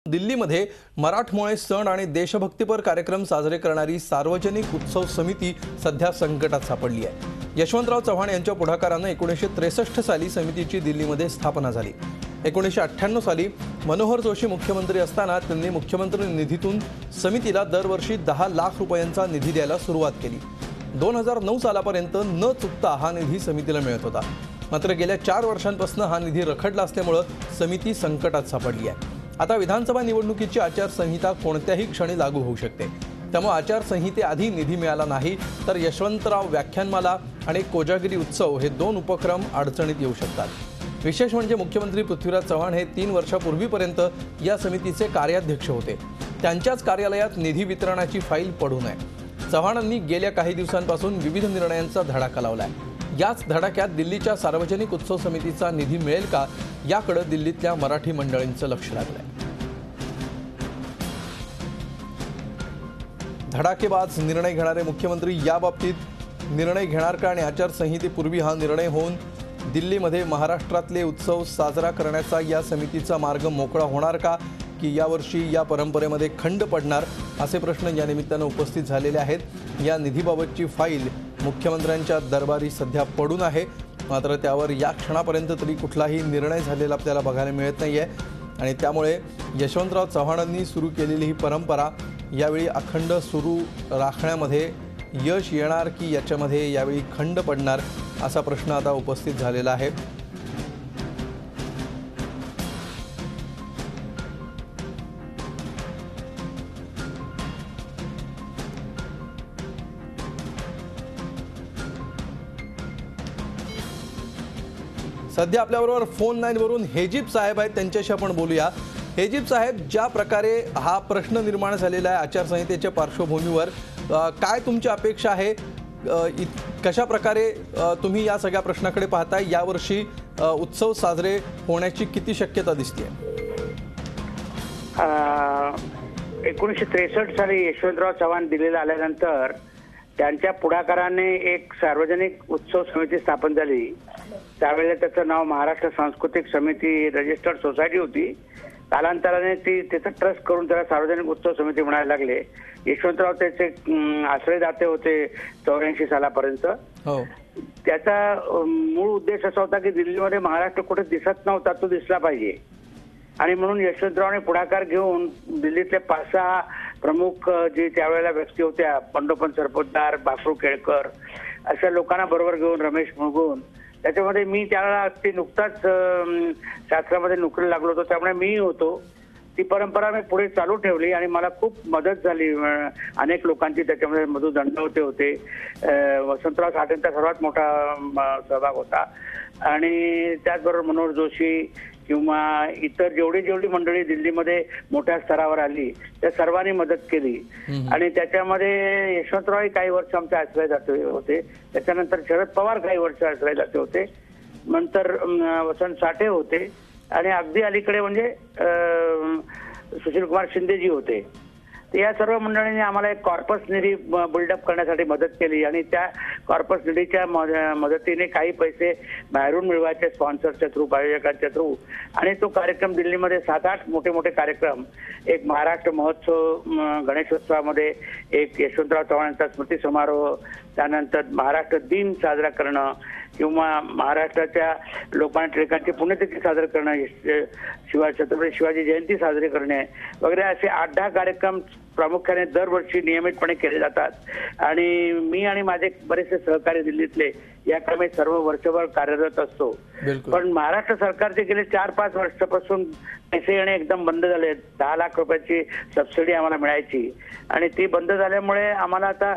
दिल्लीमध्ये मराठमोळे सण आणि देशभक्तीपर कार्यक्रम साजरे करणारी सार्वजनिक उत्सव समिती सध्या संकटात सापडली आहे। यशवंतराव चव्हाण यांच्या पुढाकाराने 1963 साली समितीची दिल्लीमध्ये स्थापना झाली। 1998 साली मनोहर जोशी मुख्यमंत्री असताना त्यांनी मुख्यमंत्री निधीतून समितीला दरवर्षी 10 लाख रुपयांचा निधी द्यायला सुरुवात केली। 2009 सालापर्यंत न चुकता हा निधी समितीला मिळत होता। मात्र गेल्या 4 वर्षांपासून हा निधी रखडला असल्यामुळे समिती संकटात सापडली आहे। आता विधानसभा निवडणुकीची आचारसंहिता कोणत्याही क्षणी लागू होऊ शकते। त्यामुळे आचारसंहितेआधी निधी मिळाला नाही तर यशवंतराव व्याख्यानमाला आणि कोजागिरी उत्सव हे 2 उपक्रम अडचणीत येऊ शकतात। विशेष म्हणजे मुख्यमंत्री पृथ्वीराज चव्हाण हे 3 वर्षापूर्वीपर्यंत या समितीचे कार्याध्यक्ष होते। त्यांच्याच कार्यालयात निधी वितरणाची फाईल पडू नये। चव्हाणांनी गेल्या काही दिवसांपासून विविध निर्णयांचा धडाका लावलाय। याच धडाक्यात दिल्लीच्या सार्वजनिक उत्सव समितीचा निधी मिळेल का याकडे दिल्लीतल्या मराठी मंडळींचं लक्ष लागलंय। धडाकेबाज निर्णय घेणारे मुख्यमंत्री याबाबतीत निर्णय घेणार का आणि आचारसंहितेपूर्वी हा निर्णय होऊन दिल्लीमध्ये महाराष्ट्रातले उत्सव साजरा करण्याचा या समितीचा मार्ग मोकळा होणार का की यावर्षी या परंपरेमध्ये खंड पडणार असे प्रश्न या निमित्ताने उपस्थित झालेले आहेत। या निधीबाबतची फाईल मुख्यमंत्र्यांच्या दरबारी सध्या पडून आहे, मात्र त्यावर या क्षणापर्यंत तरी कुठलाही निर्णय झालेला आपल्याला बघायला मिळत नाहीये आणि त्यामुळे यशवंतराव चव्हाणांनी सुरू केलेली ही परंपरा यावेळी अखंड सुरू राखण्यामध्ये यश येणार की याच्यामध्ये यावेळी खंड पडणार असा प्रश्न आता उपस्थित झालेला आहे। सध्या आपल्याबरोबर फोन लाईनवरून हेजीब साहेब आहेत, त्यांच्याशी आपण बोलूया। हेजीब साहेब, ज्या प्रकारे हा प्रश्न निर्माण झालेला आहे आचारसंहितेच्या पार्श्वभूमीवर, काय तुमची अपेक्षा आहे? कशा प्रकारे तुम्ही या सगळ्या प्रश्नाकडे पाहताय? यावर्षी उत्सव साजरे होण्याची किती शक्यता दिसते? 1963 साली यशवंतराव चव्हाण दिल्लीला आल्यानंतर त्यांच्या पुढाकाराने एक सार्वजनिक उत्सव समिती स्थापन झाली। त्यावेळेला त्याचं नाव महाराष्ट्र सांस्कृतिक समिती रजिस्टर्ड सोसायटी होती। कालांतराने त्याचं ट्रस्ट करून त्याला सार्वजनिक उत्सव समिती म्हणायला लागले। यशवंतराव त्याचे आश्रयदाते होते 84 सालापर्यंत। त्याचा मूळ उद्देश असा होता की दिल्लीमध्ये महाराष्ट्र कुठे दिसत नव्हता, तो दिसला पाहिजे आणि म्हणून यशवंतरावने पुढाकार घेऊन दिल्लीतले 5-6 प्रमुख जे त्यावेळेला व्यक्ती होत्या, पंडोपंत सरपोतदार, बापू केळकर, अशा लोकांना बरोबर घेऊन, रमेश मुळगुण, त्याच्यामध्ये मी त्याला ते नुकताच शास्त्रामध्ये नोकरीला लागलो होतो, त्यामुळे मी होतो। ती परंपरा मी पुढे चालू ठेवली आणि मला खूप मदत झाली। अनेक लोकांची त्याच्यामध्ये मधु दंडवते होते, वसंतराव साठेंचा सर्वात मोठा सहभाग होता आणि त्याचबरोबर मनोहर जोशी किंवा इतर जेवढी मंडळी दिल्लीमध्ये मोठ्या स्तरावर आली त्या सर्वांनी मदत केली आणि त्याच्यामध्ये यशवंतराव काही वर्ष आमचे आश्रयदाते होते। त्याच्यानंतर शरद पवार काही वर्ष आश्रयदाते होते, नंतर वसंत साठे होते आणि अगदी अलीकडे म्हणजे सुशीलकुमार शिंदेजी होते। या सर्व मंडळींनी आम्हाला एक कॉर्पस निधी बिल्डअप करण्यासाठी मदत केली आणि त्या कॉर्पस निधीच्या मदतीने काही पैसे बाहेरून मिळवायचे स्पॉन्सरच्या थ्रू, आयोजकांच्या थ्रू, आणि तो कार्यक्रम दिल्लीमध्ये 7-8 मोठे कार्यक्रम, एक महाराष्ट्र महोत्सव गणेशोत्सवामध्ये, एक यशवंतराव चव्हाणांचा स्मृती समारोह, त्यानंतर महाराष्ट्र दिन साजरा करणं किंवा महाराष्ट्राच्या लोकमान्य टिळकांची पुण्यतिथी साजरी करणं, छत्रपती शिवाजी जयंती साजरी करणे वगैरे असे 8-10 कार्यक्रम प्रामुख्याने दरवर्षी नियमितपणे केले जातात आणि मी आणि माझे बरेचसे सहकारी दिल्लीतले या क्रमे सर्व वर्षभर कार्यरत असतो। पण महाराष्ट्र सरकारचे गेले 4-5 वर्षापासून पैसे येणे एकदम बंद झाले। 10 लाख रुपयाची सबसिडी आम्हाला मिळायची आणि ती बंद झाल्यामुळे आम्हाला आता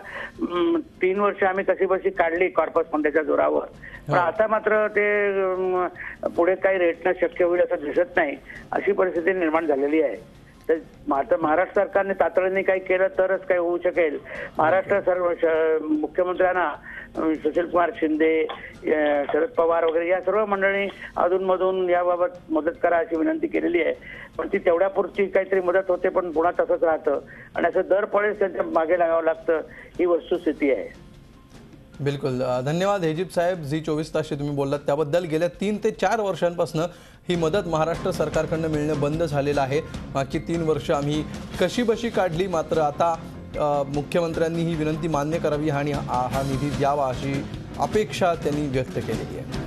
3 वर्ष आम्ही कशीबशी काढली कॉर्पस फंडाच्या जोरावर, पण आता मात्र ते पुढे काही रेटणं शक्य होईल असं दिसत नाही, अशी परिस्थिती निर्माण झालेली आहे। तर महाराष्ट्र सरकारने तातडीने काही केलं तरच काही होऊ शकेल। महाराष्ट्र सर्व मुख्यमंत्र्यांना सुशीलकुमार शिंदे, शरद पवार वगैरे या सर्व मंडळी अधूनमधून याबाबत मदत करा अशी विनंती केलेली आहे, पण ती तेवढ्यापुरती काहीतरी मदत होते, पण पुन्हा तसंच राहतं आणि असं दर पळेस त्यांच्या मागे लागावं लागतं, ही वस्तुस्थिती आहे। बिलकुल धन्यवाद हेजिब साहेब. झी 24 तासशी तुम्ही बोललात त्याबद्दल. गेल्या 3 ते 4 वर्षांपासून ही मदत महाराष्ट्र सरकारकडून मिळणं बंद झालेलं आहे. मागची 3 वर्ष आम्ही कशीबशी काढली, मात्र आता मुख्यमंत्र्यांनी ही विनंती मान्य करावी आणि हा निधी द्यावा अशी अपेक्षा त्यांनी व्यक्त केलेली आहे.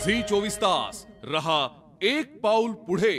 झी 24 तास रहा एक पाऊल पुढे.